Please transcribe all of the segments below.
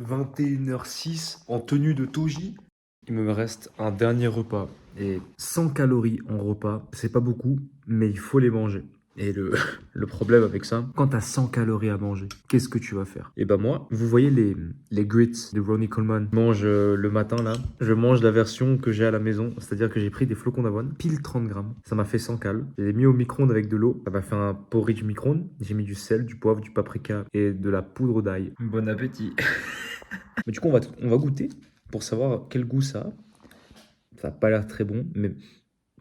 21h06 en tenue de toji. Il me reste un dernier repas. Et 100 calories en repas, c'est pas beaucoup, mais il faut les manger. Et le problème avec ça, quand t'as 100 calories à manger, qu'est-ce que tu vas faire? Et bah moi, vous voyez les grits de Ronnie Coleman. Je mange le matin là, je mange la version que j'ai à la maison, c'est-à-dire que j'ai pris des flocons d'avoine, pile 30 grammes. Ça m'a fait 100 calories. Je les ai mis au micro-ondes avec de l'eau. Ça m'a fait un porridge micro-ondes. J'ai mis du sel, du poivre, du paprika et de la poudre d'ail. Bon appétit. Mais du coup, on va goûter pour savoir quel goût ça a. Ça n'a pas l'air très bon, mais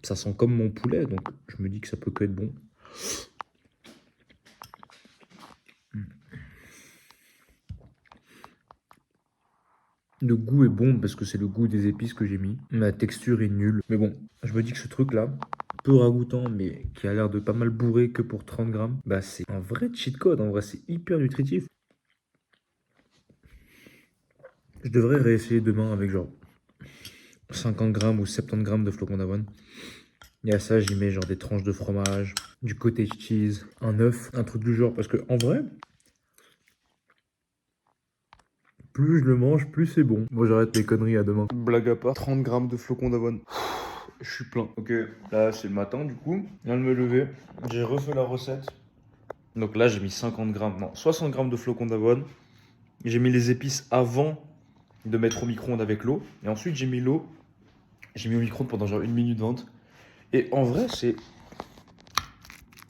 ça sent comme mon poulet, donc je me dis que ça peut que être bon. Le goût est bon parce que c'est le goût des épices que j'ai mis. La texture est nulle. Mais bon, je me dis que ce truc-là, peu ragoûtant, mais qui a l'air de pas mal bourré que pour 30 grammes, bah c'est un vrai cheat code. En vrai, c'est hyper nutritif. Je devrais réessayer demain avec genre 50 grammes ou 70 grammes de flocons d'avoine. Et à ça, j'y mets genre des tranches de fromage, du cottage cheese, un œuf, un truc du genre. Parce que en vrai, plus je le mange, plus c'est bon. Moi, j'arrête mes conneries à demain. Blague à part, 30 grammes de flocons d'avoine. Je suis plein. Ok, là, c'est le matin, du coup. Je viens de me lever. J'ai refait la recette. Donc là, j'ai mis 50 grammes, non, 60 grammes de flocons d'avoine. J'ai mis les épices avant de mettre au micro-ondes avec l'eau. Et ensuite, j'ai mis l'eau. J'ai mis au micro-ondes pendant genre 1 minute 20. Et en vrai,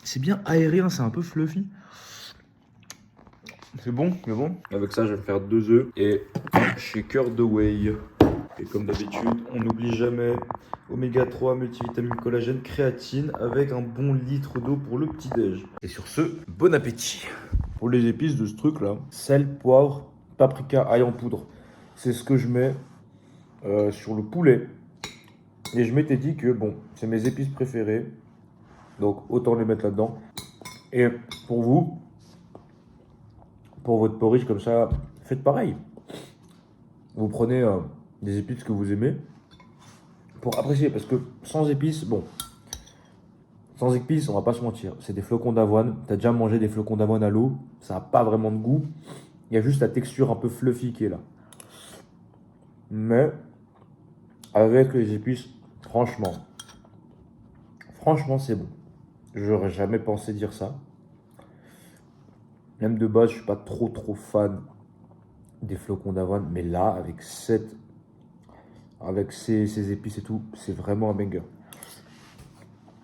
c'est bien aérien, c'est un peu fluffy. C'est bon, mais bon. Avec ça, je vais me faire 2 œufs et un shaker de whey. Et comme d'habitude, on n'oublie jamais oméga 3, multivitamine, collagène, créatine avec un bon litre d'eau pour le petit-déj. Et sur ce, bon appétit. Pour les épices de ce truc-là, sel, poivre, paprika, ail en poudre. C'est ce que je mets sur le poulet. Et je m'étais dit que bon, c'est mes épices préférées. Donc autant les mettre là-dedans. Et pour vous, pour votre porridge comme ça, faites pareil. Vous prenez des épices que vous aimez pour apprécier. Parce que sans épices, bon, sans épices, on va pas se mentir. C'est des flocons d'avoine. Tu as déjà mangé des flocons d'avoine à l'eau. Ça n'a pas vraiment de goût. Il y a juste la texture un peu fluffy qui est là. Mais avec les épices, franchement, c'est bon. J'aurais jamais pensé dire ça. Même de base, je suis pas trop fan des flocons d'avoine. Mais là, avec ces épices et tout, c'est vraiment un banger.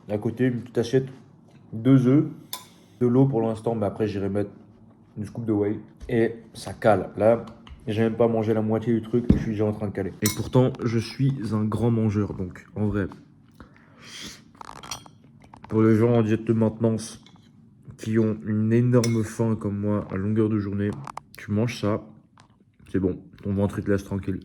À côté, une petite assiette, 2 œufs, de l'eau pour l'instant, mais après j'irai mettre une scoop de whey. Et ça cale. Là, j'ai même pas mangé la moitié du truc et je suis déjà en train de caler. Et pourtant, je suis un grand mangeur, donc en vrai. Pour les gens en diète de maintenance qui ont une énorme faim comme moi à longueur de journée, tu manges ça, c'est bon, ton ventre il te laisse tranquille.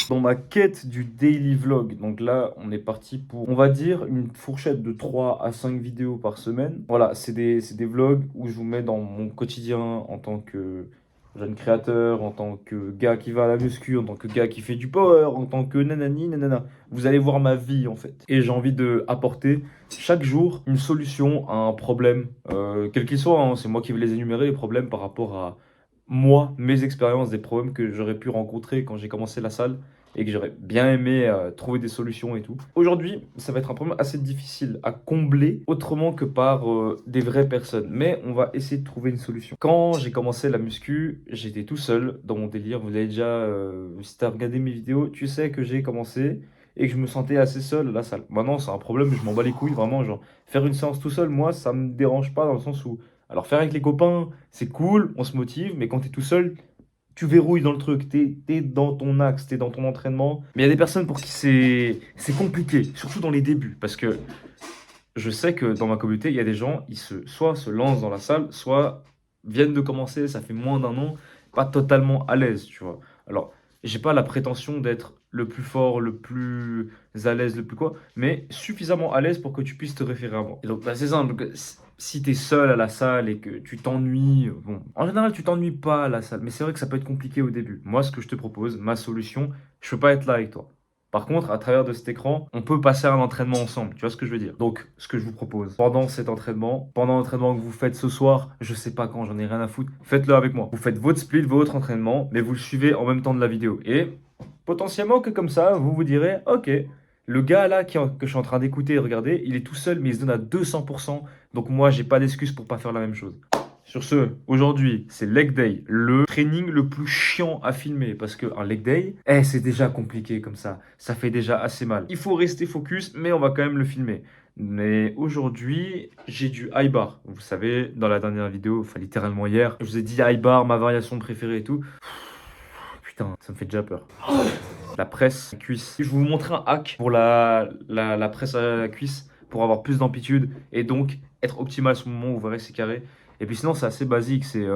Dans ma quête du daily vlog, donc là on est parti pour, on va dire, une fourchette de 3 à 5 vidéos par semaine. Voilà, c'est des vlogs où je vous mets dans mon quotidien en tant que jeune créateur, en tant que gars qui va à la muscu, en tant que gars qui fait du power, en tant que nanani, nanana. Vous allez voir ma vie en fait. Et j'ai envie de apporter chaque jour une solution à un problème, quel qu'il soit, hein. C'est moi qui vais les énumérer, les problèmes par rapport à moi, mes expériences, des problèmes que j'aurais pu rencontrer quand j'ai commencé la salle et que j'aurais bien aimé trouver des solutions et tout. Aujourd'hui, ça va être un problème assez difficile à combler autrement que par des vraies personnes. Mais on va essayer de trouver une solution. Quand j'ai commencé la muscu, j'étais tout seul dans mon délire. Vous avez déjà, si tu as regardé mes vidéos, tu sais que j'ai commencé et que je me sentais assez seul à la salle. Maintenant, c'est un problème, je m'en bats les couilles, vraiment. Genre, faire une séance tout seul, moi, ça me dérange pas dans le sens où alors faire avec les copains, c'est cool, on se motive, mais quand tu es tout seul, tu verrouilles dans le truc, t'es dans ton axe, t'es dans ton entraînement. Mais il y a des personnes pour qui c'est compliqué, surtout dans les débuts, parce que je sais que dans ma communauté, il y a des gens, soit se lancent dans la salle, soit viennent de commencer, ça fait moins d'un an, pas totalement à l'aise, tu vois. Alors, j'ai pas la prétention d'être le plus fort, le plus à l'aise, le plus quoi, mais suffisamment à l'aise pour que tu puisses te référer à moi. Et donc, bah, c'est simple. Donc, si tu es seul à la salle et que tu t'ennuies, bon, en général, tu t'ennuies pas à la salle, mais c'est vrai que ça peut être compliqué au début. Moi, ce que je te propose, ma solution, je peux pas être là avec toi. Par contre, à travers de cet écran, on peut passer à un entraînement ensemble. Tu vois ce que je veux dire? Donc, ce que je vous propose, pendant l'entraînement que vous faites ce soir, je sais pas quand, j'en ai rien à foutre, faites-le avec moi. Vous faites votre split, votre entraînement, mais vous le suivez en même temps de la vidéo. Et potentiellement que comme ça, vous vous direz, ok, le gars là que je suis en train d'écouter et regarder, il est tout seul, mais il se donne à 200%. Donc moi, j'ai pas d'excuse pour pas faire la même chose. Sur ce, aujourd'hui, c'est leg day, le training le plus chiant à filmer parce qu'un leg day, c'est déjà compliqué comme ça fait déjà assez mal. Il faut rester focus, mais on va quand même le filmer. Mais aujourd'hui, j'ai du high bar. Vous savez, dans la dernière vidéo, enfin littéralement hier, je vous ai dit high bar, ma variation préférée et tout. Putain, ça me fait déjà peur. La presse à cuisse. Je vais vous montrer un hack pour la presse à cuisse pour avoir plus d'amplitude et donc être optimal à ce moment où vous verrez c'est carré. Et puis sinon, c'est assez basique, c'est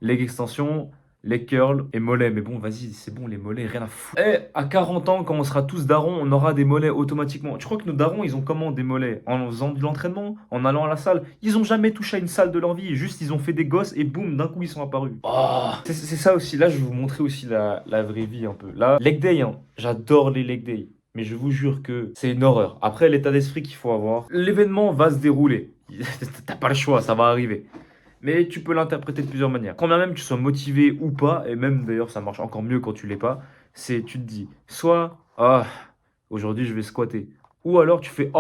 leg extension, leg curl et mollets. Mais bon, vas-y, c'est bon, les mollets, rien à foutre. Et à 40 ans, quand on sera tous darons, on aura des mollets automatiquement. Tu crois que nos darons, ils ont comment des mollets? En faisant de l'entraînement, en allant à la salle. Ils ont jamais touché à une salle de leur vie, juste ils ont fait des gosses et boum, d'un coup, ils sont apparus. Oh, c'est ça aussi, là, je vais vous montrer aussi la vraie vie un peu. Là, leg day, hein. J'adore les leg day. Mais je vous jure que c'est une horreur. Après, l'état d'esprit qu'il faut avoir, l'événement va se dérouler. T'as pas le choix, ça va arriver. Mais tu peux l'interpréter de plusieurs manières. Quand bien même tu sois motivé ou pas, et même d'ailleurs ça marche encore mieux quand tu l'es pas, c'est tu te dis soit aujourd'hui je vais squatter, ou alors tu fais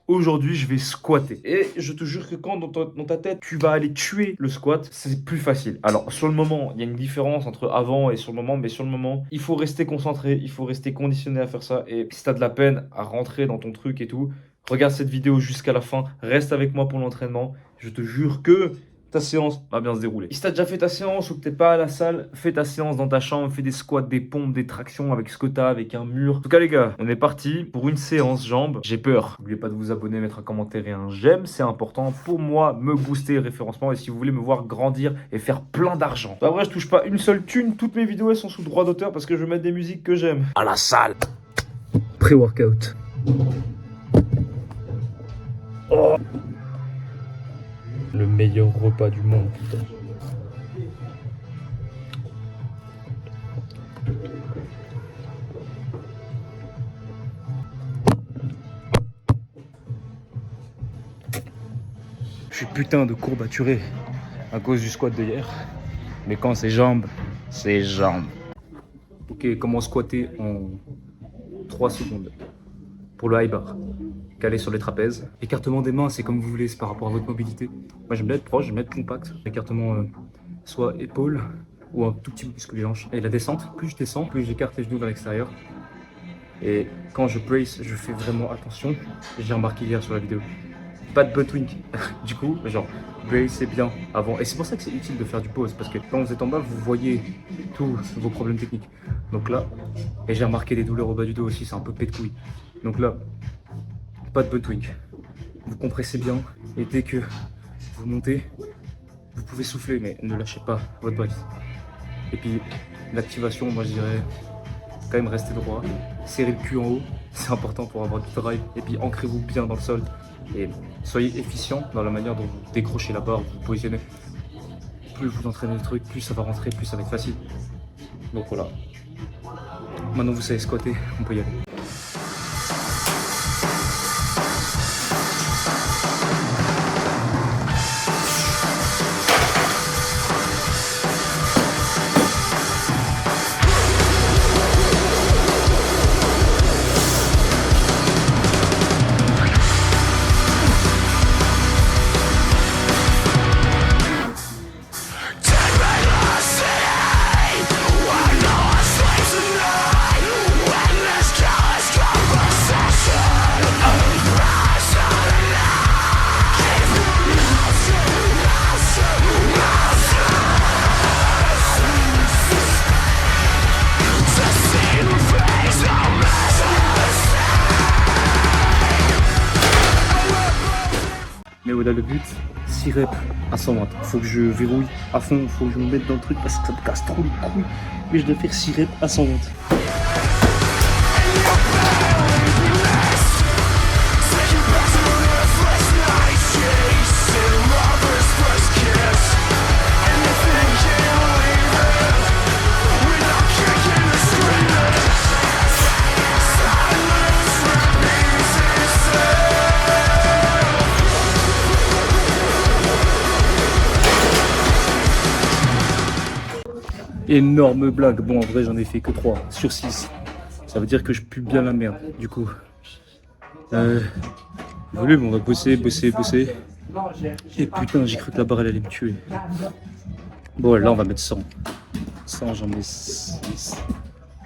aujourd'hui je vais squatter. Et je te jure que quand dans ta tête tu vas aller tuer le squat, c'est plus facile. Alors sur le moment, il y a une différence entre avant et sur le moment, mais sur le moment, il faut rester concentré, il faut rester conditionné à faire ça. Et si tu as de la peine à rentrer dans ton truc et tout, regarde cette vidéo jusqu'à la fin, reste avec moi pour l'entraînement. Je te jure que ta séance va bien se dérouler. Si tu as déjà fait ta séance ou que tu n'es pas à la salle, fais ta séance dans ta chambre, fais des squats, des pompes, des tractions avec ce que tu as, avec un mur. En tout cas les gars, on est parti pour une séance jambes. J'ai peur. N'oubliez pas de vous abonner, mettre un commentaire et un j'aime, c'est important pour moi, me booster le référencement et si vous voulez me voir grandir et faire plein d'argent. Après, je touche pas une seule thune, toutes mes vidéos elles sont sous droit d'auteur parce que je vais mettre des musiques que j'aime. À la salle. Pré-workout. Oh. Le meilleur repas du monde, putain. Je suis putain de courbaturé à cause du squat de hier. Mais quand c'est jambes, c'est jambes. Ok, comment squatter en 3 secondes pour le high bar. Calé sur les trapèzes. Écartement des mains, c'est comme vous voulez, c'est par rapport à votre mobilité. Moi j'aime bien être proche, j'aime bien être compact. Écartement soit épaule ou un tout petit peu plus que les hanches. Et la descente, plus je descends, plus j'écarte les genoux vers l'extérieur. Et quand je brace, je fais vraiment attention. J'ai remarqué hier sur la vidéo. Pas de butt wink. Du coup, genre, brace c'est bien avant. Et c'est pour ça que c'est utile de faire du pause. Parce que quand vous êtes en bas, vous voyez tous vos problèmes techniques. Donc là, et j'ai remarqué des douleurs au bas du dos aussi, c'est un peu pet de couille. Donc là, pas de butt wink. Vous compressez bien et dès que vous montez, vous pouvez souffler mais ne lâchez pas votre brace. Et puis l'activation, moi je dirais quand même rester droit, serrer le cul en haut, c'est important pour avoir du drive. Et puis ancrez-vous bien dans le sol et soyez efficient dans la manière dont vous décrochez la barre, vous vous positionnez. Plus vous entraînez le truc, plus ça va rentrer, plus ça va être facile. Donc voilà. Maintenant vous savez squatter, on peut y aller. Mais voilà le but, 6 reps à 120. Faut que je verrouille à fond, faut que je me mette dans le truc parce que ça me casse trop les couilles. Mais je dois faire 6 reps à 120. Énorme blague. Bon, en vrai, j'en ai fait que 3 sur 6. Ça veut dire que je pue bien la merde, du coup. Volume, on va bosser. Et putain, j'ai cru que la barre, elle allait me tuer. Bon, là, on va mettre 100. 100, j'en mets 6.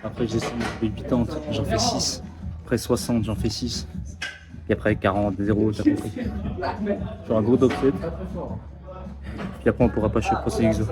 Après, j'ai 80, j'en fais 6. Après, 60, j'en fais 6. Et après, 40, 0, t'as compris. Genre un gros dropset. Puis après, on pourra pas choper ces exos.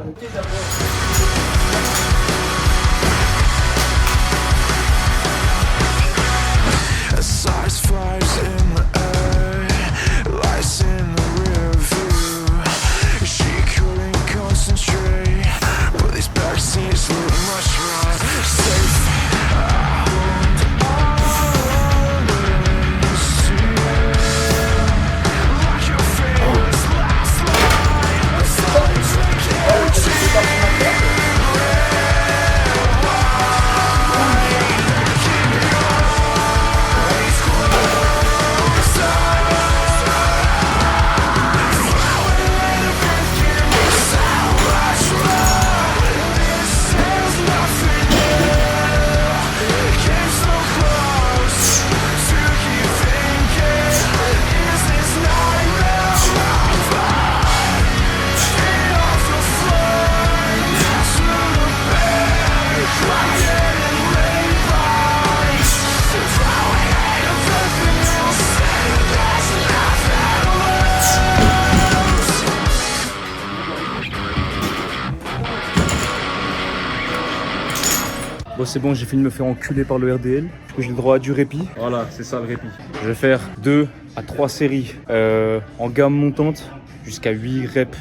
Bon, c'est bon, j'ai fini de me faire enculer par le RDL. Du coup, j'ai le droit à du répit. Voilà, c'est ça le répit. Je vais faire 2 à 3 séries en gamme montante jusqu'à 8 reps,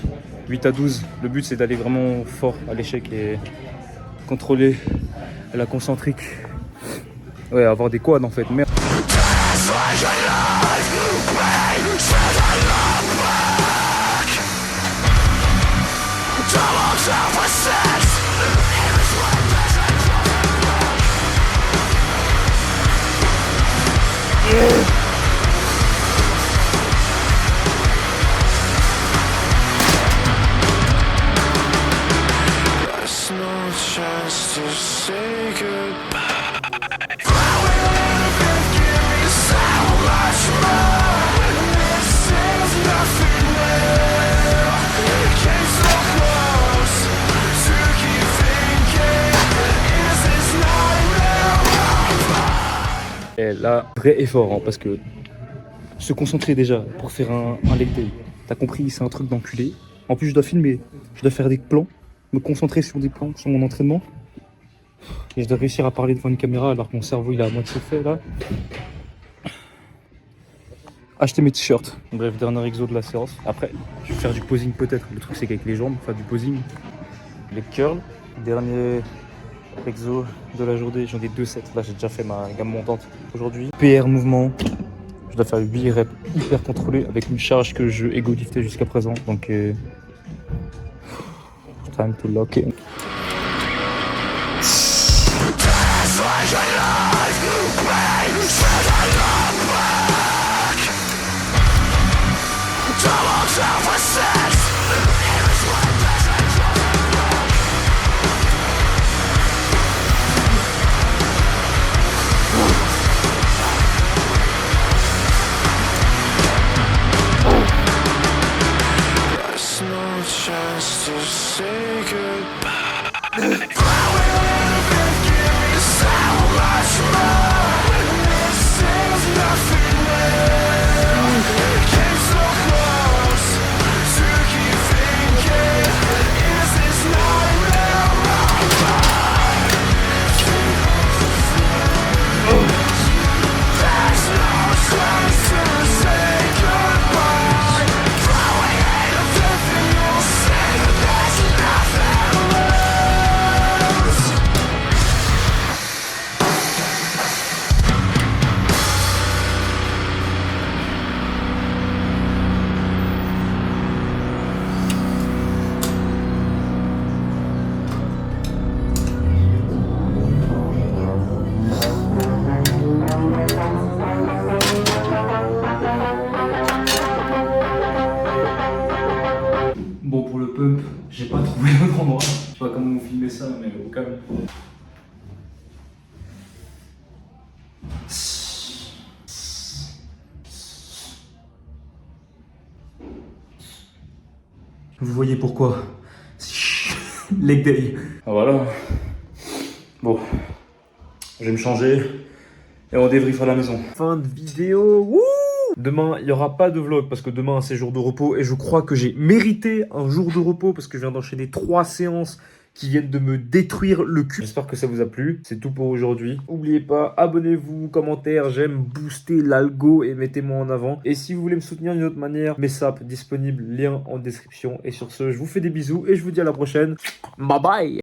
8 à 12. Le but, c'est d'aller vraiment fort à l'échec et contrôler la concentrique. Ouais, avoir des quads en fait. Merde. Et là, vrai effort, hein, parce que se concentrer déjà pour faire un leg day. T'as compris, c'est un truc d'enculé. En plus, je dois filmer, je dois faire des plans, me concentrer sur des plans, sur mon entraînement. Et je dois réussir à parler devant une caméra alors que mon cerveau il est à moitié fait là. Acheter mes t-shirts. Bref, dernier exo de la séance. Après, je vais faire du posing peut-être. Le truc c'est qu'avec les jambes, faire du posing. Les curls. Dernier exo de la journée, j'en ai 2 sets. Là, j'ai déjà fait ma gamme montante aujourd'hui. PR mouvement. Je dois faire 8 reps hyper contrôlés avec une charge que je ego-liftais jusqu'à présent. Donc, time to lock in. Chance to say goodbye. calme. Vous voyez pourquoi. Leg day. Ah voilà. Bon, je vais me changer et on débrief à la maison. Fin de vidéo. Wouh! Demain, il n'y aura pas de vlog parce que demain, c'est jour de repos et je crois que j'ai mérité un jour de repos parce que je viens d'enchaîner 3 séances qui viennent de me détruire le cul. J'espère que ça vous a plu. C'est tout pour aujourd'hui. N'oubliez pas, abonnez-vous, commentaires, j'aime, boostez l'algo et mettez-moi en avant. Et si vous voulez me soutenir d'une autre manière, mes saps disponibles, lien en description. Et sur ce, je vous fais des bisous et je vous dis à la prochaine. Bye bye!